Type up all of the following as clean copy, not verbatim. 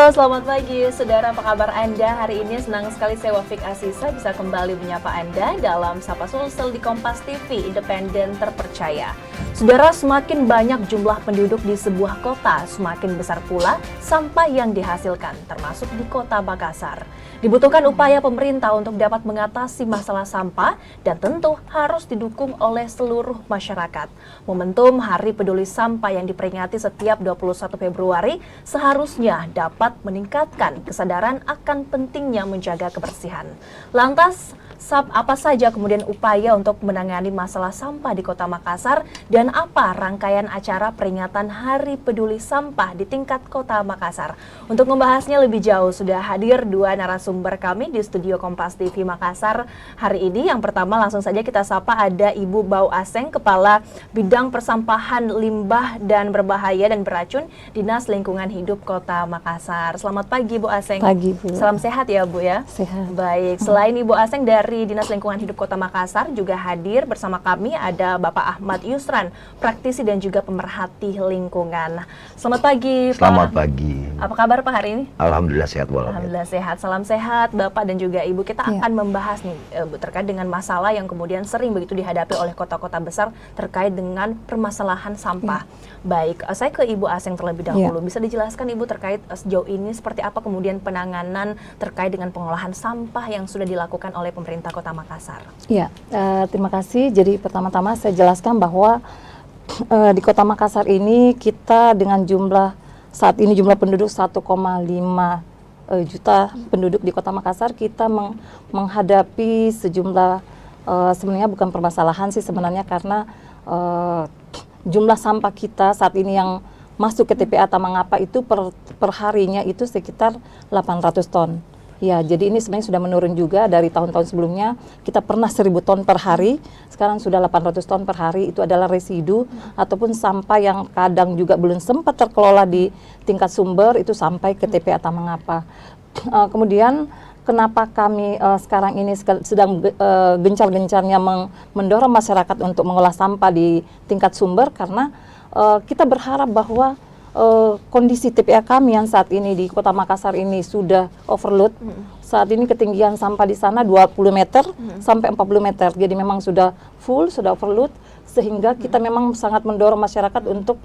Halo, selamat pagi saudara, apa kabar Anda? Hari ini senang sekali saya Wafik Asisa bisa kembali menyapa Anda dalam Sapa Sulsel di Kompas TV, independen terpercaya. Saudara, semakin banyak jumlah penduduk di sebuah kota, semakin besar pula sampah yang dihasilkan, termasuk di kota Makassar. Dibutuhkan upaya pemerintah untuk dapat mengatasi masalah sampah dan tentu harus didukung oleh seluruh masyarakat. Momentum Hari Peduli Sampah yang diperingati setiap 21 Februari seharusnya dapat meningkatkan kesadaran akan pentingnya menjaga kebersihan. Lantas, apa saja kemudian upaya untuk menangani masalah sampah di Kota Makassar dan apa rangkaian acara peringatan Hari Peduli Sampah di tingkat Kota Makassar? Untuk membahasnya lebih jauh sudah hadir dua narasumber kami di studio Kompas TV Makassar hari ini. Yang pertama langsung saja kita sapa ada Ibu Bau Aseng, Kepala Bidang Persampahan Limbah dan Berbahaya dan Beracun Dinas Lingkungan Hidup Kota Makassar. Selamat pagi Bu Aseng. Pagi Bu. Salam sehat ya Bu ya. Sehat. Baik, selain Ibu Aseng dari Dinas Lingkungan Hidup Kota Makassar juga hadir bersama kami ada Bapak Ahmad Yusran, praktisi dan juga pemerhati lingkungan. Selamat pagi Pak. Selamat pagi. Apa kabar Pak hari ini? Alhamdulillah sehat walafiat. Alhamdulillah sehat. Salam sehat Bapak dan juga Ibu. Kita akan membahas nih Bu, terkait dengan masalah yang kemudian sering begitu dihadapi oleh kota-kota besar terkait dengan permasalahan sampah. Baik, saya ke Ibu Aseng terlebih dahulu. Bisa dijelaskan Ibu terkait sejauh ini seperti apa kemudian penanganan terkait dengan pengolahan sampah yang sudah dilakukan oleh pemerintah Kota Makassar? Ya, terima kasih. Jadi pertama-tama saya jelaskan bahwa di Kota Makassar ini kita dengan saat ini jumlah penduduk 1,5 juta penduduk di Kota Makassar, kita menghadapi sejumlah sebenarnya bukan permasalahan sih sebenarnya, karena jumlah sampah kita saat ini yang masuk ke TPA Tamangapa itu per harinya itu sekitar 800 ton. Ya, jadi ini sebenarnya sudah menurun juga dari tahun-tahun sebelumnya. Kita pernah 1.000 ton per hari, sekarang sudah 800 ton per hari. Itu adalah residu ataupun sampah yang kadang juga belum sempat terkelola di tingkat sumber, itu sampai ke TPA Tamangapa. Kemudian kenapa kami sekarang ini sedang gencar-gencarnya mendorong masyarakat untuk mengolah sampah di tingkat sumber, karena kita berharap bahwa kondisi TPA kami yang saat ini di Kota Makassar ini sudah overload. Saat ini ketinggian sampah di sana 20 meter sampai 40 meter. Jadi memang sudah full, sudah overload, sehingga kita memang sangat mendorong masyarakat untuk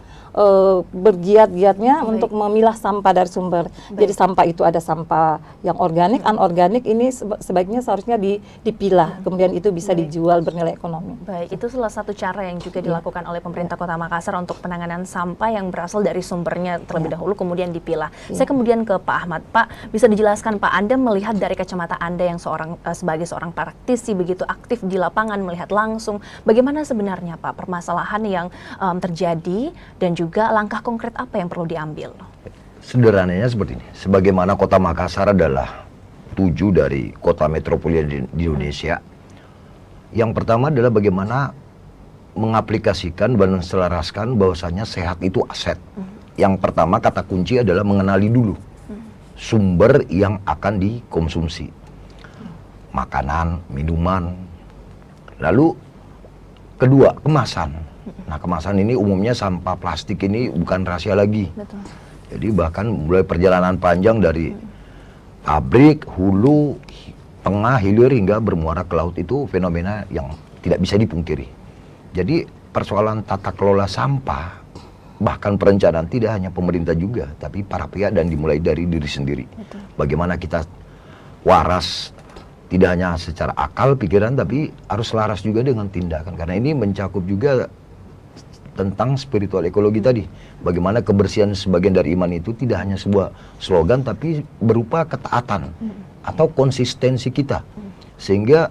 bergiat-giatnya untuk memilah sampah dari sumber. Jadi sampah itu ada sampah yang organik, anorganik, ini sebaiknya seharusnya dipilah, kemudian itu bisa dijual bernilai ekonomi. Baik, itu salah satu cara yang juga dilakukan oleh pemerintah Kota Makassar untuk penanganan sampah yang berasal dari sumbernya terlebih dahulu kemudian dipilah. Saya kemudian ke Pak Ahmad. Pak, bisa dijelaskan Pak, Anda melihat dari kacamata Anda yang sebagai seorang praktisi begitu aktif di lapangan, melihat langsung bagaimana sebenarnya Pak permasalahan yang terjadi dan juga langkah konkret apa yang perlu diambil? Sederhananya seperti ini. Sebagaimana Kota Makassar adalah 7 dari kota metropolitan di Indonesia. Yang pertama adalah bagaimana mengaplikasikan dan menselaraskan bahwasanya sehat itu aset. Yang pertama kata kunci adalah mengenali dulu sumber yang akan dikonsumsi. Makanan, minuman. Lalu kedua, kemasan. Nah, kemasan ini umumnya sampah plastik ini bukan rahasia lagi. Betul. Jadi bahkan mulai perjalanan panjang dari pabrik, hulu, tengah, hilir hingga bermuara ke laut, itu fenomena yang tidak bisa dipungkiri. Jadi persoalan tata kelola sampah, bahkan perencanaan tidak hanya pemerintah juga, tapi para pihak dan dimulai dari diri sendiri. Betul. Bagaimana kita waras, tidak hanya secara akal, pikiran, tapi harus selaras juga dengan tindakan. Karena ini mencakup juga tentang spiritual ekologi tadi. Bagaimana kebersihan sebagian dari iman itu tidak hanya sebuah slogan, tapi berupa ketaatan atau konsistensi kita. Sehingga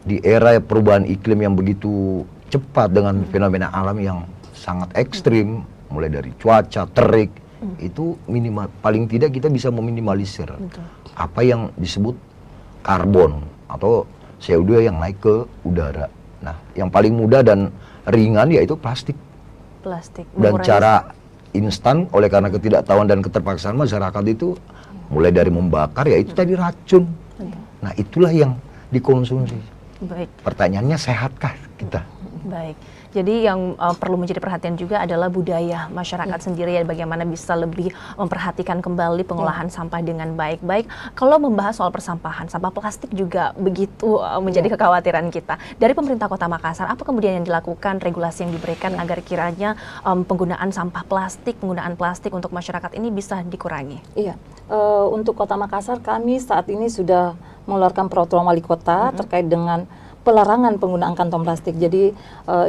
di era perubahan iklim yang begitu cepat dengan fenomena alam yang sangat ekstrim, mulai dari cuaca, terik, itu minimal, paling tidak kita bisa meminimalisir apa yang disebut karbon atau CO2 yang naik ke udara. Nah, yang paling mudah dan ringan yaitu plastik. Dan cara instan oleh karena ketidaktahuan dan keterpaksaan masyarakat itu mulai dari membakar, yaitu tadi racun. Nah, itulah yang dikonsumsi. Baik. Pertanyaannya, sehatkah kita? Baik, jadi yang perlu menjadi perhatian juga adalah budaya masyarakat sendiri ya, bagaimana bisa lebih memperhatikan kembali pengolahan sampah dengan baik-baik. Kalau membahas soal persampahan, sampah plastik juga begitu menjadi kekhawatiran kita. Dari pemerintah Kota Makassar, apa kemudian yang dilakukan, regulasi yang diberikan agar kiranya penggunaan sampah plastik, penggunaan plastik untuk masyarakat ini bisa dikurangi? Iya, untuk Kota Makassar kami saat ini sudah mengeluarkan peraturan wali kota terkait dengan pelarangan penggunaan kantong plastik. Jadi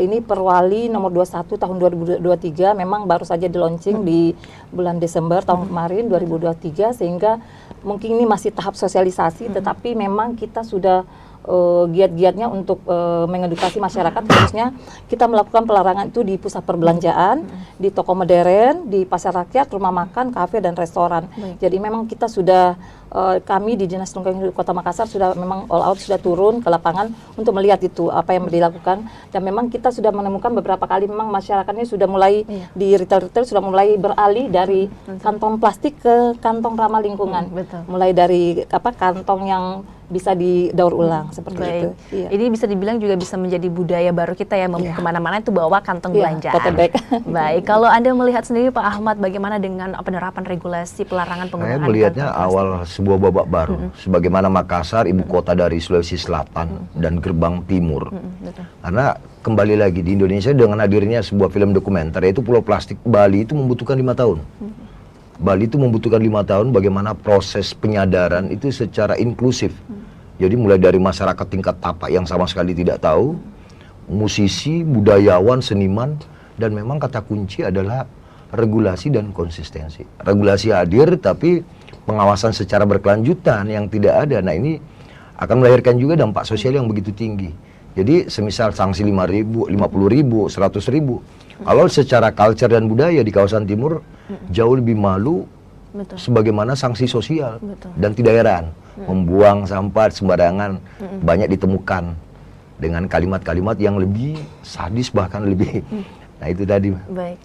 ini Perwali nomor 21 tahun 2023 memang baru saja di launching di bulan Desember tahun kemarin 2023, sehingga mungkin ini masih tahap sosialisasi, tetapi memang kita sudah giat-giatnya untuk mengedukasi masyarakat, khususnya kita melakukan pelarangan itu di pusat perbelanjaan, di toko modern, di pasar rakyat, rumah makan, kafe dan restoran. Jadi memang kita sudah kami di Dinas Lingkungan Hidup Kota Makassar sudah memang all out, sudah turun ke lapangan untuk melihat itu apa yang dilakukan, dan memang kita sudah menemukan beberapa kali memang masyarakatnya sudah mulai di retail-retail sudah mulai beralih dari kantong plastik ke kantong ramah lingkungan. Mulai dari kantong yang bisa didaur ulang seperti itu. Iya. Ini bisa dibilang juga bisa menjadi budaya baru kita ya, kemana-mana itu bawa kantong belanjaan. Tote bag. Baik, kalau Anda melihat sendiri Pak Ahmad, bagaimana dengan penerapan regulasi pelarangan penggunaan Saya melihatnya kantong plastik? awal sebuah babak baru. Sebagaimana Makassar, ibu kota dari Sulawesi Selatan dan gerbang timur. Karena kembali lagi di Indonesia dengan hadirnya sebuah film dokumenter yaitu Pulau Plastik Bali itu membutuhkan 5 tahun. Bali itu membutuhkan 5 tahun bagaimana proses penyadaran itu secara inklusif. Jadi mulai dari masyarakat tingkat tapak yang sama sekali tidak tahu, musisi, budayawan, seniman, dan memang kata kunci adalah regulasi dan konsistensi. Regulasi hadir tapi pengawasan secara berkelanjutan yang tidak ada. Nah ini akan melahirkan juga dampak sosial yang begitu tinggi. Jadi semisal sanksi 5.000, 50.000, 100.000. Kalau secara culture dan budaya di kawasan timur jauh lebih malu. Sebagaimana sanksi sosial. Dan tidak heran membuang sampah sembarangan banyak ditemukan dengan kalimat-kalimat yang lebih sadis, bahkan lebih nah itu tadi. Baik.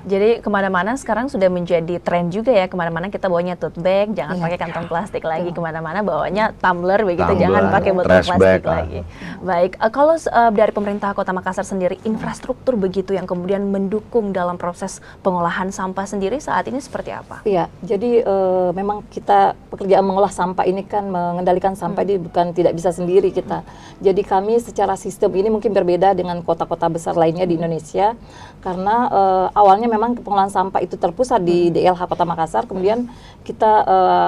Jadi kemana-mana sekarang sudah menjadi tren juga ya, kemana-mana kita bawanya tote bag, jangan pakai kantong plastik lagi, kemana-mana bawanya tumbler begitu, jangan pakai botol plastik lagi. Baik, kalau dari pemerintah Kota Makassar sendiri, infrastruktur begitu yang kemudian mendukung dalam proses pengolahan sampah sendiri saat ini seperti apa? Iya, jadi memang kita pekerjaan mengolah sampah ini kan mengendalikan sampah ini bukan tidak bisa sendiri kita. Jadi kami secara sistem ini mungkin berbeda dengan kota-kota besar lainnya di Indonesia, karena awalnya memang pengolahan sampah itu terpusat di DLH Kota Makassar, kemudian kita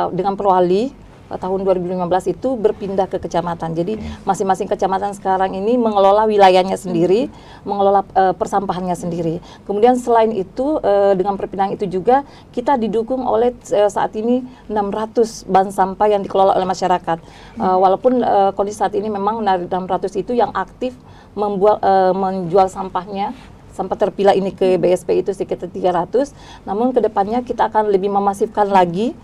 dengan Perwali tahun 2015 itu berpindah ke kecamatan. Jadi masing-masing kecamatan sekarang ini mengelola wilayahnya sendiri, mengelola persampahannya sendiri. Kemudian selain itu dengan perpindahan itu juga kita didukung oleh saat ini 600 bank sampah yang dikelola oleh masyarakat. Walaupun kondisi saat ini memang dari 600 itu yang aktif menjual sampahnya, sampah terpilah ini ke BSP itu sekitar 300, namun kedepannya kita akan lebih memasifkan lagi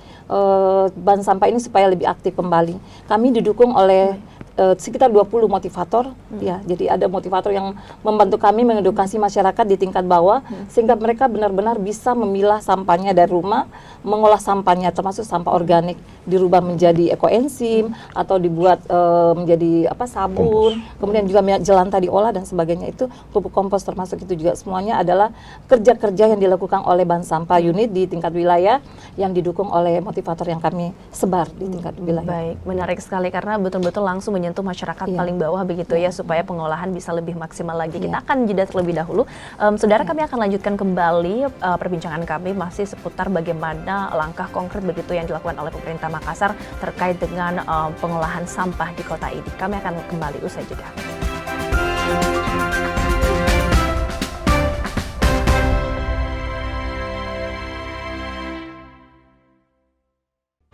bank sampah ini supaya lebih aktif kembali. Kami didukung oleh sekitar 20 motivator, ya. Jadi ada motivator yang membantu kami mengedukasi masyarakat di tingkat bawah sehingga mereka benar-benar bisa memilah sampahnya dari rumah, mengolah sampahnya termasuk sampah organik dirubah menjadi ekoenzim atau dibuat menjadi sabun, kemudian juga minyak jelantah diolah dan sebagainya, itu pupuk kompos termasuk itu juga semuanya adalah kerja-kerja yang dilakukan oleh bank sampah unit di tingkat wilayah yang didukung oleh motivator yang kami sebar di tingkat wilayah. Baik, menarik sekali karena betul-betul langsung menyentuh masyarakat paling bawah begitu ya, supaya pengolahan bisa lebih maksimal lagi. Kita akan jeda terlebih dahulu. Saudara, kami akan lanjutkan kembali perbincangan kami masih seputar bagaimana langkah konkret begitu yang dilakukan oleh pemerintah Makassar terkait dengan pengolahan sampah di kota ini. Kami akan kembali usai jeda.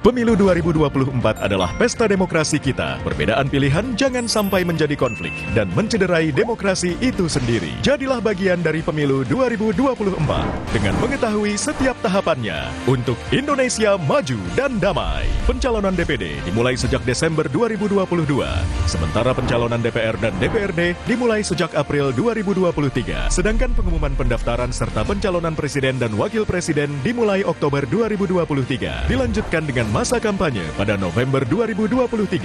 Pemilu 2024 adalah pesta demokrasi kita. Perbedaan pilihan jangan sampai menjadi konflik dan mencederai demokrasi itu sendiri. Jadilah bagian dari Pemilu 2024 dengan mengetahui setiap tahapannya untuk Indonesia maju dan damai. Pencalonan DPD dimulai sejak Desember 2022, sementara pencalonan DPR dan DPRD dimulai sejak April 2023. Sedangkan pengumuman pendaftaran serta pencalonan presiden dan wakil presiden dimulai Oktober 2023. Dilanjutkan dengan masa masa kampanye pada November 2023.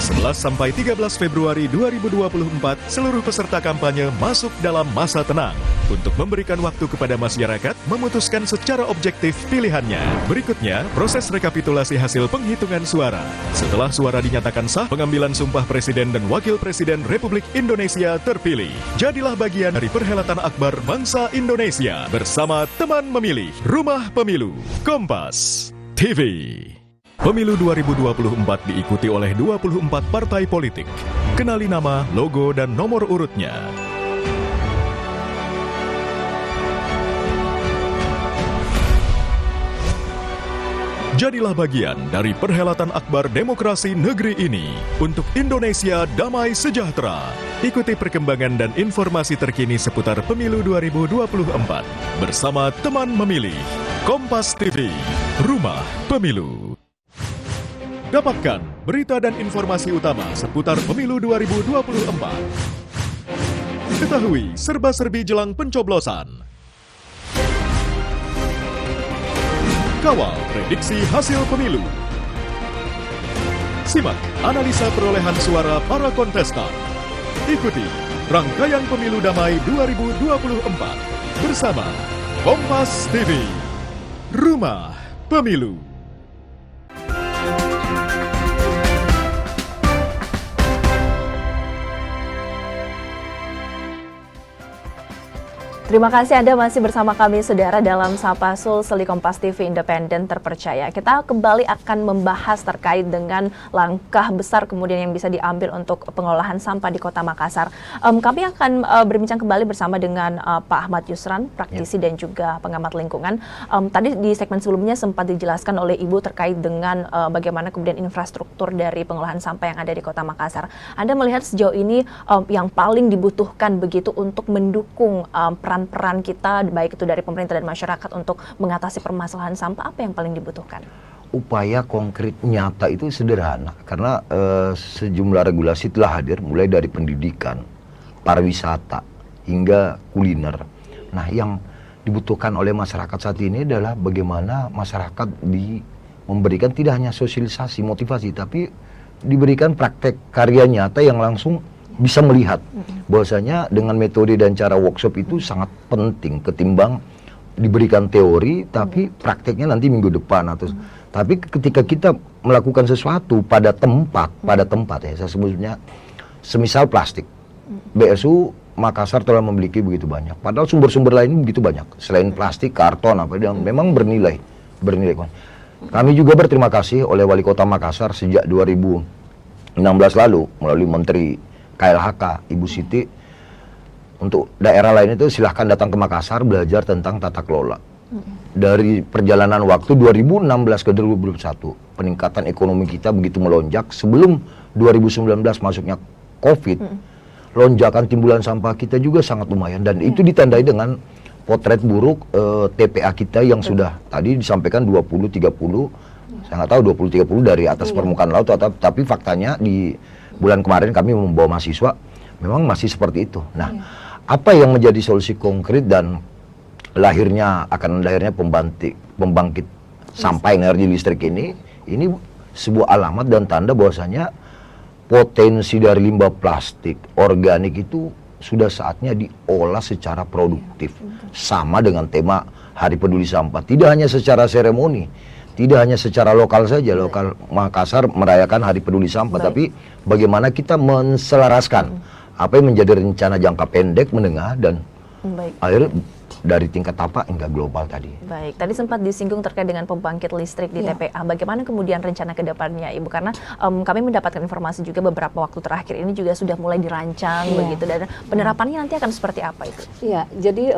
11 sampai 13 Februari 2024, seluruh peserta kampanye masuk dalam masa tenang untuk memberikan waktu kepada masyarakat memutuskan secara objektif pilihannya. Berikutnya, proses rekapitulasi hasil penghitungan suara. Setelah suara dinyatakan sah, pengambilan sumpah Presiden dan Wakil Presiden Republik Indonesia terpilih. Jadilah bagian dari perhelatan akbar bangsa Indonesia bersama teman memilih Rumah Pemilu Kompas TV. Pemilu 2024 diikuti oleh 24 partai politik. Kenali nama, logo, dan nomor urutnya. Jadilah bagian dari perhelatan akbar demokrasi negeri ini untuk Indonesia damai sejahtera. Ikuti perkembangan dan informasi terkini seputar Pemilu 2024 bersama teman memilih Kompas TV, Rumah Pemilu. Dapatkan berita dan informasi utama seputar Pemilu 2024. Ketahui serba-serbi jelang pencoblosan. Kawal prediksi hasil pemilu. Simak analisa perolehan suara para kontestan. Ikuti rangkaian Pemilu Damai 2024 bersama Kompas TV, Rumah Pemilu. Terima kasih Anda masih bersama kami, Saudara, dalam Sapa Sulsel di Kompas TV Independen Terpercaya. Kita kembali akan membahas terkait dengan langkah besar kemudian yang bisa diambil untuk pengolahan sampah di Kota Makassar. Kami akan berbincang kembali bersama dengan Pak Ahmad Yusran, praktisi dan juga pengamat lingkungan. Tadi di segmen sebelumnya sempat dijelaskan oleh Ibu terkait dengan bagaimana kemudian infrastruktur dari pengolahan sampah yang ada di Kota Makassar. Anda melihat sejauh ini yang paling dibutuhkan begitu untuk mendukung peran kita, baik itu dari pemerintah dan masyarakat untuk mengatasi permasalahan sampah, apa yang paling dibutuhkan? Upaya konkret nyata itu sederhana, karena sejumlah regulasi telah hadir, mulai dari pendidikan, pariwisata, hingga kuliner. Nah, yang dibutuhkan oleh masyarakat saat ini adalah bagaimana masyarakat memberikan tidak hanya sosialisasi, motivasi, tapi diberikan praktek karya nyata yang langsung bisa melihat bahwasanya dengan metode dan cara workshop itu sangat penting ketimbang diberikan teori tapi prakteknya nanti minggu depan atau tapi ketika kita melakukan sesuatu pada tempat ya, saya sebutnya semisal plastik. BSU Makassar telah memiliki begitu banyak, padahal sumber-sumber lain begitu banyak selain plastik, karton apa yang memang bernilai. Kami juga berterima kasih oleh Wali Kota Makassar sejak 2016 lalu melalui Menteri KLHK, Ibu Siti, untuk daerah lain itu silahkan datang ke Makassar belajar tentang tata kelola. Dari perjalanan waktu 2016 ke 2021, peningkatan ekonomi kita begitu melonjak. Sebelum 2019 masuknya COVID, lonjakan timbulan sampah kita juga sangat lumayan. Dan itu ditandai dengan potret buruk TPA kita yang sudah tadi disampaikan 20-30, saya nggak tahu 20-30 dari atas permukaan laut, tapi faktanya di bulan kemarin kami membawa mahasiswa, memang masih seperti itu. Nah, apa yang menjadi solusi konkret dan akan lahirnya pembangkit sampah energi listrik ini sebuah alamat dan tanda bahwasanya potensi dari limbah plastik organik itu sudah saatnya diolah secara produktif. Sama dengan tema Hari Peduli Sampah, tidak hanya secara seremoni, tidak hanya secara lokal saja, lokal Makassar merayakan Hari Peduli Sampah, tapi bagaimana kita menselaraskan apa yang menjadi rencana jangka pendek, menengah, dan akhirnya dari tingkat tapak hingga global tadi. Baik, tadi sempat disinggung terkait dengan pembangkit listrik di TPA. Bagaimana kemudian rencana ke depannya, Ibu? Karena kami mendapatkan informasi juga beberapa waktu terakhir ini juga sudah mulai dirancang begitu, dan penerapannya nanti akan seperti apa itu? Iya, jadi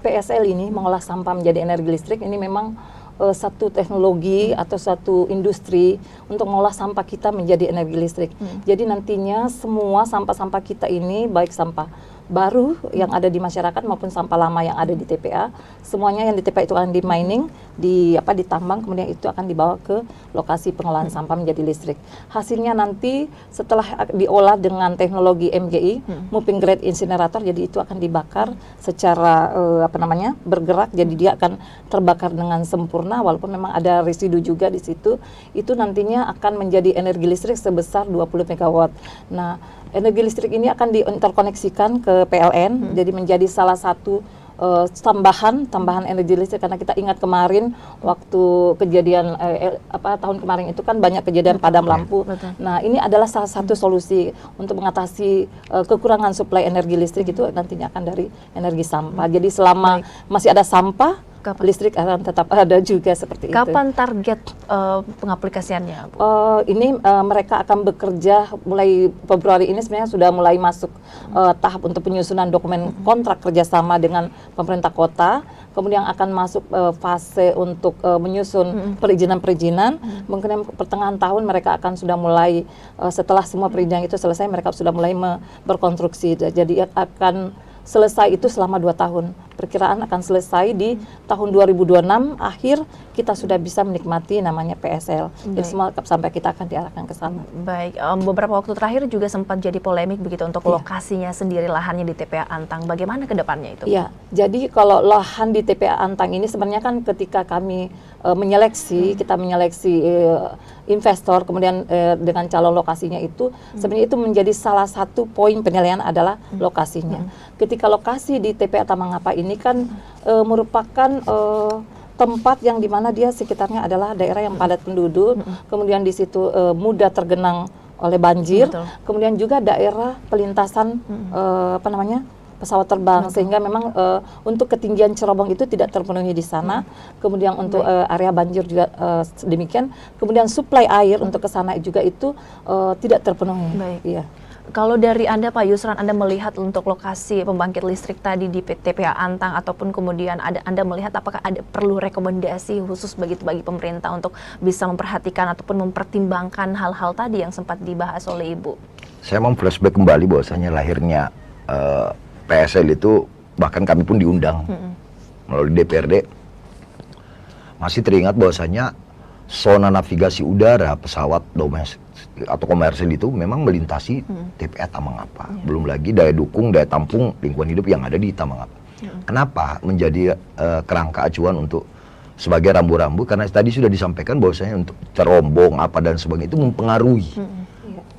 PSL ini mengolah sampah menjadi energi listrik ini memang satu teknologi atau satu industri untuk mengolah sampah kita menjadi energi listrik. Jadi nantinya semua sampah-sampah kita ini, baik sampah baru yang ada di masyarakat maupun sampah lama yang ada di TPA, semuanya yang di TPA itu akan di mining, ditambang, kemudian itu akan dibawa ke lokasi pengolahan sampah menjadi listrik. Hasilnya nanti setelah diolah dengan teknologi MGI, moving grade incinerator, jadi itu akan dibakar secara bergerak, jadi dia akan terbakar dengan sempurna walaupun memang ada residu juga di situ. Itu nantinya akan menjadi energi listrik sebesar 20 MW. Nah, energi listrik ini akan diinterkoneksikan ke PLN, jadi menjadi salah satu tambahan energi listrik, karena kita ingat kemarin waktu kejadian tahun kemarin itu kan banyak kejadian padam lampu. Betul. Nah, ini adalah salah satu solusi untuk mengatasi kekurangan suplai energi listrik itu nantinya akan dari energi sampah. Jadi selama masih ada sampah, listrik akan tetap ada juga seperti itu. Kapan target pengaplikasiannya, Bu? Ini mereka akan bekerja mulai Februari ini, sebenarnya sudah mulai masuk tahap untuk penyusunan dokumen kontrak kerjasama dengan pemerintah kota. Kemudian akan masuk fase untuk menyusun perizinan-perizinan. Mungkin pertengahan tahun mereka akan sudah mulai, setelah semua perizinan itu selesai, mereka sudah mulai berkonstruksi. Jadi akan selesai itu selama 2 tahun. Perkiraan akan selesai di tahun 2026 akhir kita sudah bisa menikmati namanya PSL. Jadi semua sampai kita akan diarahkan ke sana. Baik, beberapa waktu terakhir juga sempat jadi polemik begitu untuk lokasinya sendiri, lahannya di TPA Antang. Bagaimana ke depannya itu? Iya, jadi kalau lahan di TPA Antang ini sebenarnya kan ketika kami menyeleksi, kita menyeleksi investor, kemudian dengan calon lokasinya itu, sebenarnya itu menjadi salah satu poin penilaian adalah lokasinya. Ketika lokasi di TPA Tamangapa ini kan merupakan tempat yang dimana dia sekitarnya adalah daerah yang padat penduduk, kemudian di situ mudah tergenang oleh banjir, kemudian juga daerah pelintasan pesawat terbang, sehingga memang untuk ketinggian cerobong itu tidak terpenuhi di sana. Kemudian untuk area banjir juga demikian. Kemudian suplai air untuk ke sana juga itu tidak terpenuhi. Baik. Iya. Kalau dari Anda, Pak Yusran, Anda melihat untuk lokasi pembangkit listrik tadi di TPA Antang, ataupun kemudian Anda melihat apakah ada perlu rekomendasi khusus bagi pemerintah untuk bisa memperhatikan ataupun mempertimbangkan hal-hal tadi yang sempat dibahas oleh Ibu? Saya mau flashback kembali bahwasanya lahirnya PSL itu, bahkan kami pun diundang melalui DPRD. Masih teringat bahwasanya zona navigasi udara pesawat domestik atau komersil itu memang melintasi TPA Tamangapa. Belum lagi daya dukung, daya tampung lingkungan hidup yang ada di Tamangapa. Kenapa menjadi kerangka acuan untuk sebagai rambu-rambu? Karena tadi sudah disampaikan bahwasanya untuk cerombong apa dan sebagainya itu mempengaruhi,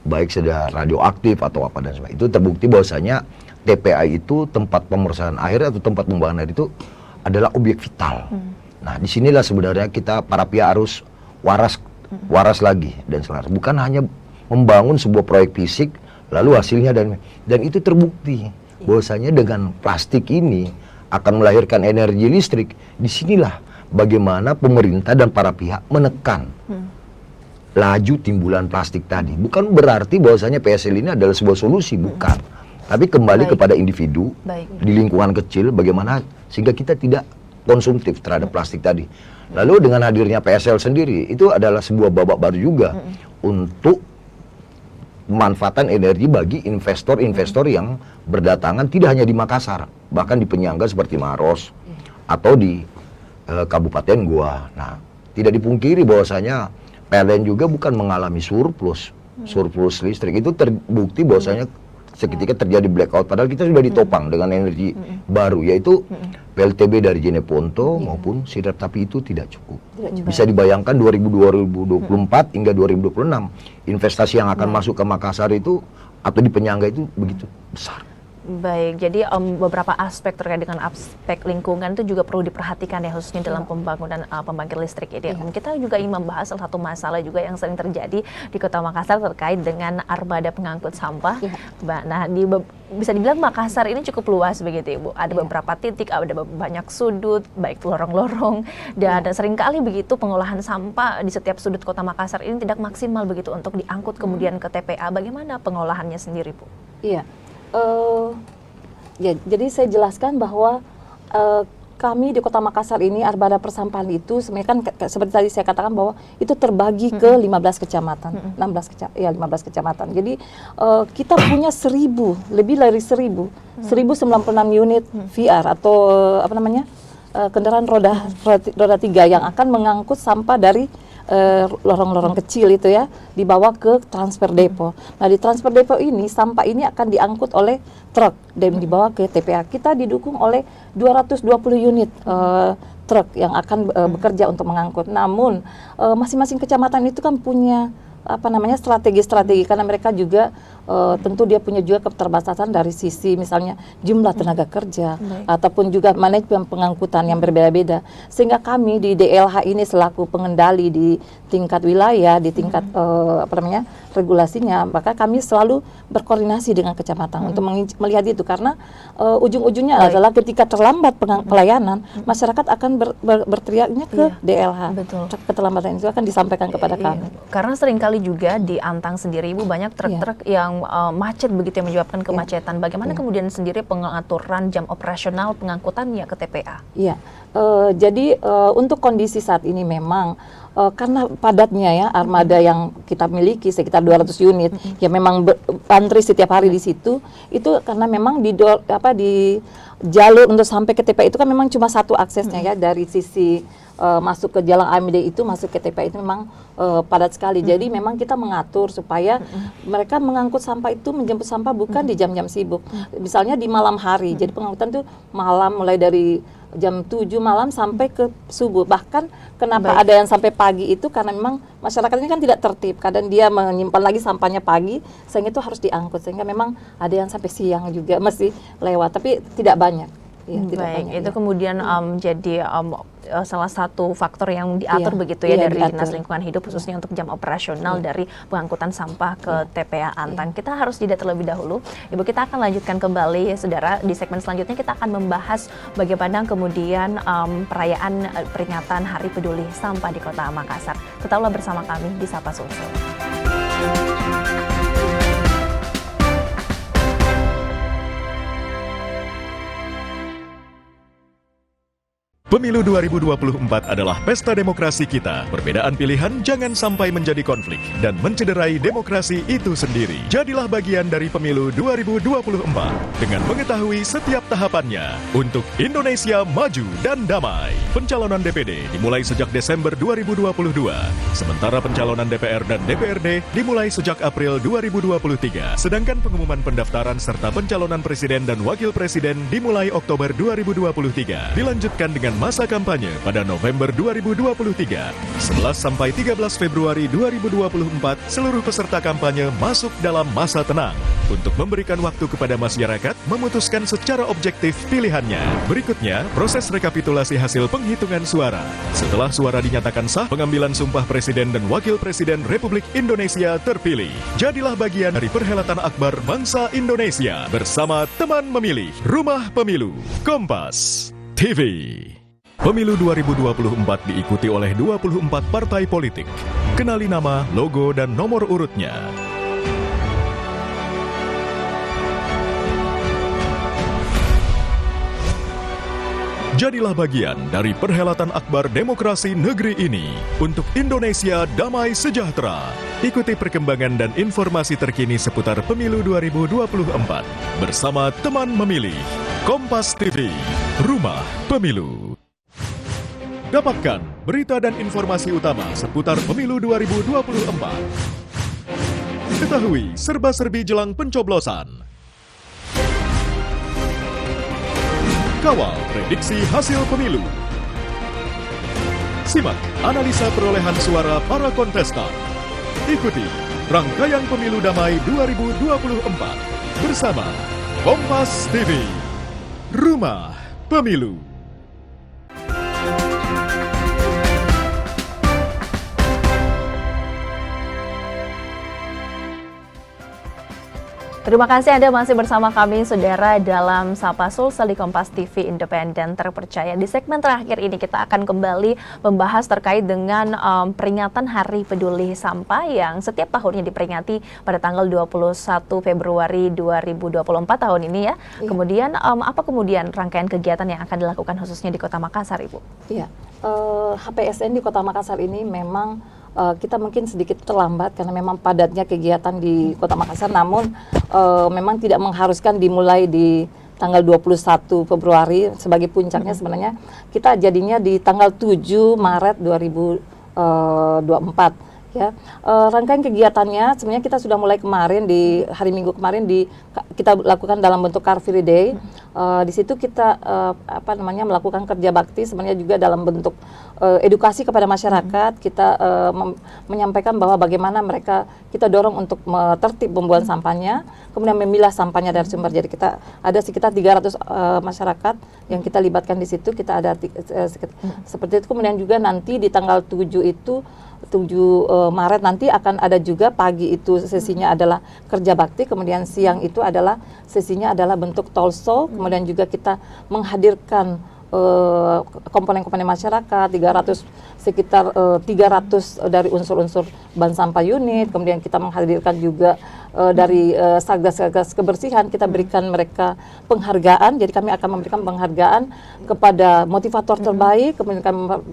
baik sudah radioaktif atau apa dan sebagainya. Itu terbukti bahwasanya TPA itu tempat pemrosesan air atau tempat pembuangan air itu adalah objek vital. Nah, disinilah sebenarnya kita para pihak harus waras lagi dan selaras. Bukan hanya membangun sebuah proyek fisik lalu hasilnya dan itu terbukti bahwasanya dengan plastik ini akan melahirkan energi listrik. Disinilah bagaimana pemerintah dan para pihak menekan laju timbulan plastik tadi. Bukan berarti bahwasanya PSL ini adalah sebuah solusi, bukan. Tapi kembali kepada individu di lingkungan kecil, bagaimana sehingga kita tidak konsumtif terhadap plastik tadi. Lalu dengan hadirnya PSL sendiri, itu adalah sebuah babak baru juga untuk pemanfaatan energi bagi investor-investor yang berdatangan tidak hanya di Makassar, bahkan di penyangga seperti Maros atau di Kabupaten Goa. Nah, tidak dipungkiri bahwasanya PLN juga bukan mengalami surplus listrik. Itu terbukti bahwasanya seketika terjadi blackout, padahal kita sudah ditopang dengan energi baru, yaitu PLTB dari Jeneponto maupun Sidrap, tapi itu tidak cukup. Bisa dibayangkan 2024 hingga 2026 investasi yang akan masuk ke Makassar itu atau di penyangga itu begitu besar. Baik, jadi beberapa aspek terkait dengan aspek lingkungan itu juga perlu diperhatikan ya, khususnya dalam pembangunan pembangkit listrik ini. Kita juga ingin membahas salah satu masalah juga yang sering terjadi di Kota Makassar terkait dengan armada pengangkut sampah. Nah, bisa dibilang Makassar ini cukup luas begitu Ibu. Ada beberapa titik, ada banyak sudut, baik lorong-lorong, dan seringkali begitu pengolahan sampah di setiap sudut Kota Makassar ini tidak maksimal begitu untuk diangkut kemudian ke TPA. Bagaimana pengolahannya sendiri, Bu? Iya. Ya, jadi saya jelaskan bahwa kami di Kota Makassar ini armada persampahan itu sebenarnya kan seperti tadi saya katakan bahwa itu terbagi ke 15 kecamatan, 15 kecamatan. Jadi kita punya lebih dari 1096 unit VR atau kendaraan roda 3 yang akan mengangkut sampah dari lorong-lorong kecil itu ya, dibawa ke transfer depo. Nah, di transfer depo ini sampah ini akan diangkut oleh truk dan dibawa ke TPA. Kita didukung oleh 220 unit truk yang akan bekerja untuk mengangkut. Namun masing-masing kecamatan itu kan punya strategi-strategi, karena mereka juga tentu dia punya juga keterbatasan dari sisi misalnya jumlah tenaga kerja ataupun juga manajemen pengangkutan yang berbeda-beda, sehingga kami di DLH ini selaku pengendali di tingkat wilayah, di tingkat regulasinya, maka kami selalu berkoordinasi dengan kecamatan untuk melihat itu, karena ujung-ujungnya adalah ketika terlambat pelayanan, masyarakat akan berteriaknya ke DLH. Betul. Keterlambatan itu akan disampaikan kepada kami. Karena seringkali juga di Antang sendiri Ibu banyak truk-truk yang macet begitu, yang menyebabkan kemacetan. Bagaimana kemudian sendiri pengaturan jam operasional pengangkutannya ke TPA? Iya, jadi untuk kondisi saat ini memang karena padatnya ya armada yang kita miliki sekitar 200 unit yang memang antri setiap hari di situ, itu karena memang di jalur untuk sampai ke TPA itu kan memang cuma satu aksesnya ya, dari sisi masuk ke Jalan AMD itu masuk ke TPA itu memang padat sekali. Jadi memang kita mengatur supaya mereka mengangkut sampah itu, menjemput sampah bukan di jam-jam sibuk. Misalnya di malam hari. Jadi pengangkutan itu malam, mulai dari jam 7 malam sampai ke subuh. Bahkan kenapa ada yang sampai pagi itu karena memang masyarakat ini kan tidak tertib. Kadang dia menyimpan lagi sampahnya pagi, sehingga itu harus diangkut. Sehingga memang ada yang sampai siang juga masih lewat, tapi tidak banyak. Ya, itu kemudian jadi salah satu faktor yang diatur begitu ya dari Dinas Lingkungan Hidup, khususnya untuk jam operasional dari pengangkutan sampah ke TPA Antang. Kita harus jeda terlebih dahulu. Ibu, kita akan lanjutkan kembali, saudara. Di segmen selanjutnya kita akan membahas bagaimana kemudian perayaan peringatan Hari Peduli Sampah di Kota Makassar. Tetaplah bersama kami di Sapa Sulsel. Pemilu 2024 adalah pesta demokrasi kita. Perbedaan pilihan jangan sampai menjadi konflik dan mencederai demokrasi itu sendiri. Jadilah bagian dari pemilu 2024 dengan mengetahui setiap tahapannya untuk Indonesia maju dan damai. Pencalonan DPD dimulai sejak Desember 2022, sementara pencalonan DPR dan DPRD dimulai sejak April 2023. Sedangkan pengumuman pendaftaran serta pencalonan presiden dan wakil presiden dimulai Oktober 2023. Dilanjutkan dengan masa kampanye pada November 2023. 11 sampai 13 Februari 2024, seluruh peserta kampanye masuk dalam masa tenang untuk memberikan waktu kepada masyarakat memutuskan secara objektif pilihannya. Berikutnya, proses rekapitulasi hasil penghitungan suara. Setelah suara dinyatakan sah, pengambilan sumpah Presiden dan Wakil Presiden Republik Indonesia terpilih. Jadilah bagian dari perhelatan akbar bangsa Indonesia bersama teman memilih Rumah Pemilu Kompas TV. Pemilu 2024 diikuti oleh 24 partai politik. Kenali nama, logo, dan nomor urutnya. Jadilah bagian dari perhelatan akbar demokrasi negeri ini untuk Indonesia damai sejahtera. Ikuti perkembangan dan informasi terkini seputar Pemilu 2024 bersama teman memilih Kompas TV, Rumah Pemilu. Dapatkan berita dan informasi utama seputar Pemilu 2024. Ketahui serba-serbi jelang pencoblosan. Kawal prediksi hasil pemilu. Simak analisa perolehan suara para kontestan. Ikuti rangkaian Pemilu Damai 2024 bersama Kompas TV, Rumah Pemilu. Terima kasih Anda masih bersama kami, Saudara, dalam Sapa Sulsel di Kompas TV Independen Terpercaya. Di segmen terakhir ini kita akan kembali membahas terkait dengan peringatan Hari Peduli Sampah yang setiap tahunnya diperingati pada tanggal 21 Februari 2024 tahun ini ya. Kemudian apa kemudian rangkaian kegiatan yang akan dilakukan khususnya di Kota Makassar, Ibu? Iya, HPSN di Kota Makassar ini memang kita mungkin sedikit terlambat karena memang padatnya kegiatan di Kota Makassar, namun memang tidak mengharuskan dimulai di tanggal 21 Februari sebagai puncaknya. Sebenarnya kita jadinya di tanggal 7 Maret 2024 ya. Rangkaian kegiatannya sebenarnya kita sudah mulai kemarin di hari Minggu kemarin kita lakukan dalam bentuk Car Free Day. Di situ kita melakukan kerja bakti sebenarnya juga dalam bentuk edukasi kepada masyarakat. Kita menyampaikan bahwa bagaimana kita dorong untuk tertib pembuangan sampahnya, kemudian memilah sampahnya dari sumber. Jadi kita ada sekitar 300 masyarakat yang kita libatkan di situ. Kita ada seperti itu. Kemudian juga nanti di tanggal 7 Maret nanti akan ada juga pagi itu sesinya adalah kerja bakti, kemudian siang itu adalah sesinya adalah bentuk talkshow, kemudian juga kita menghadirkan komponen-komponen masyarakat, sekitar 300 dari unsur-unsur bank sampah unit, kemudian kita menghadirkan juga dari satgas-satgas kebersihan, kita berikan mereka penghargaan. Jadi kami akan memberikan penghargaan kepada motivator terbaik, kemudian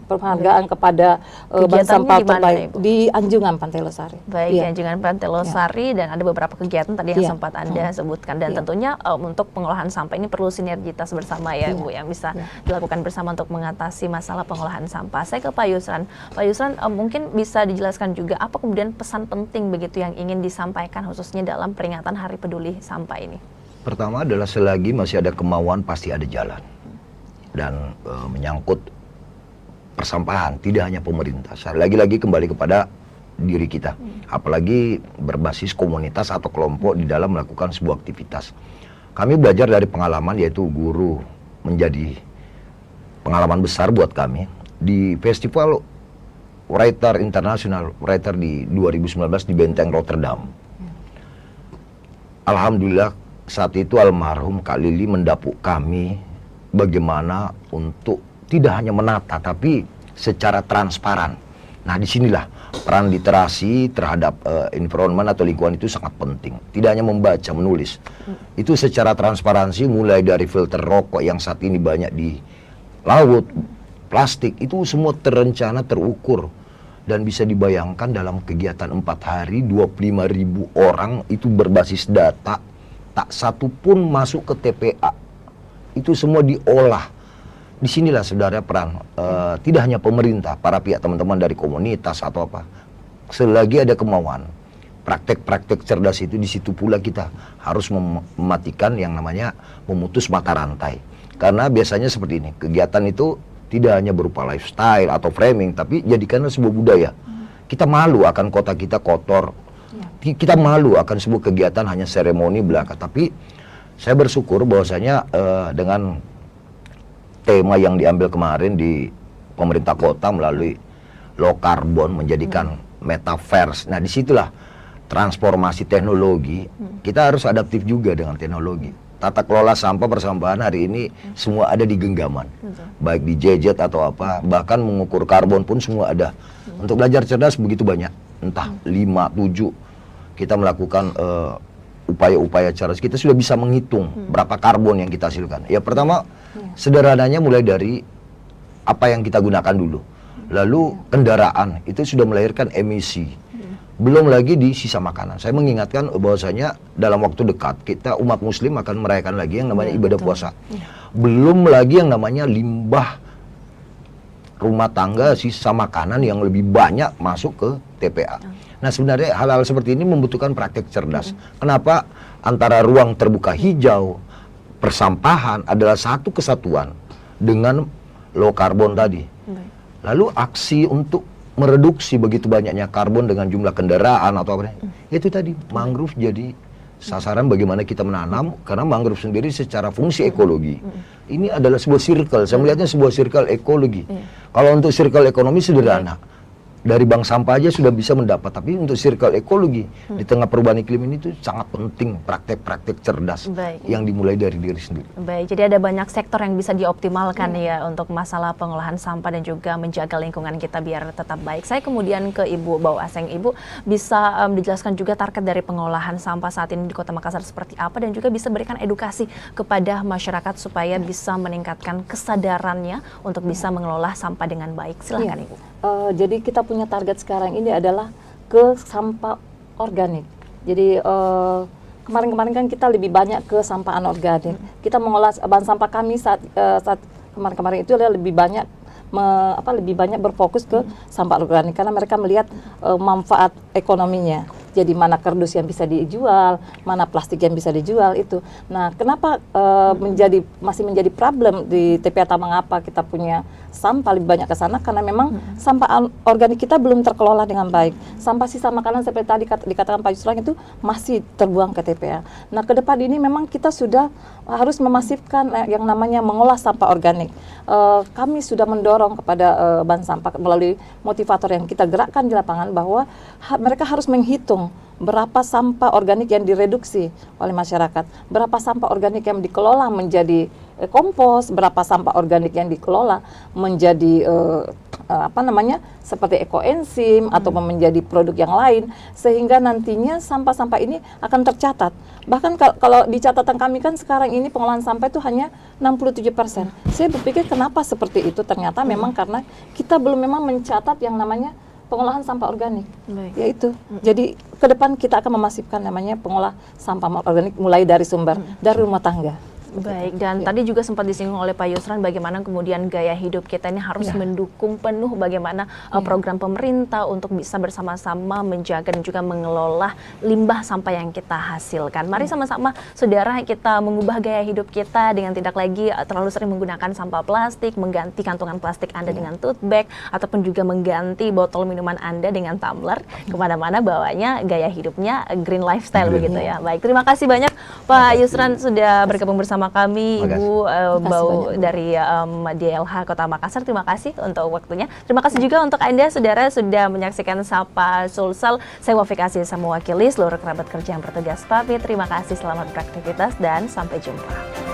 penghargaan kepada bank sampah terbaik di Anjungan Pantai Losari. Baik, di Anjungan Pantai Losari, dan ada beberapa kegiatan tadi yang sempat Anda sebutkan, dan tentunya untuk pengolahan sampah ini perlu sinergitas bersama ya, Bu, yang bisa dilakukan bersama untuk mengatasi masalah pengolahan sampah. Saya ke Pak Yusran. Pak Yusran, mungkin bisa dijelaskan juga apa kemudian pesan penting begitu yang ingin disampaikan khususnya dalam peringatan Hari Peduli Sampah ini? Pertama adalah selagi masih ada kemauan pasti ada jalan. Dan menyangkut persampahan tidak hanya pemerintah. Lagi-lagi kembali kepada diri kita. Apalagi berbasis komunitas atau kelompok di dalam melakukan sebuah aktivitas. Kami belajar dari pengalaman, yaitu guru menjadi pengalaman besar buat kami di Festival Writer International Writer di 2019 di Benteng Rotterdam. Alhamdulillah saat itu almarhum Kak Lili mendapuk kami bagaimana untuk tidak hanya menata tapi secara transparan. Nah, disinilah peran literasi terhadap environment atau lingkungan itu sangat penting. Tidak hanya membaca, menulis. Itu secara transparansi, mulai dari filter rokok yang saat ini banyak di laut, plastik, itu semua terencana, terukur. Dan bisa dibayangkan dalam kegiatan 4 hari, 25.000 orang itu berbasis data. Tak satu pun masuk ke TPA. Itu semua diolah. Disinilah saudara peran, tidak hanya pemerintah, para pihak teman-teman dari komunitas atau apa. Selagi ada kemauan, praktek-praktek cerdas itu, di situ pula kita harus mematikan yang namanya memutus mata rantai. Karena biasanya seperti ini, kegiatan itu tidak hanya berupa lifestyle atau framing, tapi jadikanlah sebuah budaya. Kita malu akan kota kita kotor, kita malu akan sebuah kegiatan hanya seremoni belaka. Tapi saya bersyukur bahwasanya dengan tema yang diambil kemarin di pemerintah kota melalui low carbon, menjadikan metaverse. Nah, disitulah transformasi teknologi. Kita harus adaptif juga dengan teknologi. Tata kelola sampah persampahan hari ini semua ada di genggaman. Baik di gadget atau apa, bahkan mengukur karbon pun semua ada. Untuk belajar cerdas begitu banyak. Entah 5, 7 kita melakukan upaya-upaya cerdas. Kita sudah bisa menghitung berapa karbon yang kita hasilkan. Ya, pertama sederhananya mulai dari apa yang kita gunakan dulu. Lalu kendaraan itu sudah melahirkan emisi. Belum lagi di sisa makanan. Saya mengingatkan bahwasanya dalam waktu dekat kita umat muslim akan merayakan lagi yang namanya ibadah puasa. Belum lagi yang namanya limbah rumah tangga, sisa makanan yang lebih banyak masuk ke TPA. Nah, sebenarnya hal-hal seperti ini membutuhkan praktek cerdas. Kenapa antara ruang terbuka hijau, persampahan adalah satu kesatuan dengan low carbon tadi. Lalu aksi untuk mereduksi begitu banyaknya karbon dengan jumlah kendaraan atau apa, itu tadi mangrove jadi sasaran bagaimana kita menanam, karena mangrove sendiri secara fungsi ekologi ini adalah sebuah circle. Saya melihatnya sebuah circle ekologi. Kalau untuk circle ekonomi sederhana, dari bank sampah aja sudah bisa mendapat, tapi untuk circle ekologi di tengah perubahan iklim ini tuh sangat penting praktek-praktek cerdas Baik. yang dimulai dari diri sendiri. Baik, jadi ada banyak sektor yang bisa dioptimalkan ya untuk masalah pengolahan sampah dan juga menjaga lingkungan kita biar tetap baik. Saya kemudian ke Ibu Bau Aseng. Ibu bisa dijelaskan juga target dari pengolahan sampah saat ini di Kota Makassar seperti apa dan juga bisa berikan edukasi kepada masyarakat supaya bisa meningkatkan kesadarannya untuk bisa mengelola sampah dengan baik. Silahkan Iya. Ibu. Jadi kita punya target sekarang ini adalah ke sampah organik. Jadi kemarin-kemarin kan kita lebih banyak ke sampah anorganik. Kita mengolah bahan sampah kami saat kemarin-kemarin itu adalah lebih banyak lebih banyak berfokus ke sampah organik karena mereka melihat manfaat ekonominya. Jadi mana kardus yang bisa dijual, mana plastik yang bisa dijual itu. Nah, kenapa masih menjadi problem di TPA Tambang apa kita punya sampah lebih banyak ke sana karena memang sampah organik kita belum terkelola dengan baik. Sampah sisa makanan seperti tadi dikatakan Pak Yusran itu masih terbuang ke TPA. Nah, ke depan ini memang kita sudah harus memasifkan yang namanya mengolah sampah organik. Kami sudah mendorong kepada bank sampah melalui motivator yang kita gerakkan di lapangan bahwa mereka harus menghitung berapa sampah organik yang direduksi oleh masyarakat, berapa sampah organik yang dikelola menjadi kompos, berapa sampah organik yang dikelola menjadi seperti ekoenzim atau menjadi produk yang lain, sehingga nantinya sampah-sampah ini akan tercatat. Bahkan kalau di catatan kami kan sekarang ini pengolahan sampah itu hanya 67%. Saya berpikir kenapa seperti itu, ternyata memang karena kita belum memang mencatat yang namanya pengolahan sampah organik. Baik. Yaitu. Jadi ke depan kita akan memasifkan namanya pengolah sampah organik mulai dari sumber, dari rumah tangga. Baik, dan tadi juga sempat disinggung oleh Pak Yusran bagaimana kemudian gaya hidup kita ini harus mendukung penuh bagaimana program pemerintah untuk bisa bersama-sama menjaga dan juga mengelola limbah sampah yang kita hasilkan. Mari sama-sama saudara kita mengubah gaya hidup kita dengan tidak lagi terlalu sering menggunakan sampah plastik, mengganti kantongan plastik Anda dengan tote bag, ataupun juga mengganti botol minuman Anda dengan tumbler, kemana-mana bawanya gaya hidupnya green lifestyle begitu ya. Baik, terima kasih banyak Pak Yusran sudah bergabung bersama kami. Ibu Bau dari DLH Kota Makassar, terima kasih untuk waktunya. Terima kasih juga untuk Anda saudara sudah menyaksikan Sapa Sulsel. Saya Wafik Aziza mewakili seluruh kerabat kerja yang bertugas pamit. Terima kasih, selamat beraktivitas dan sampai jumpa.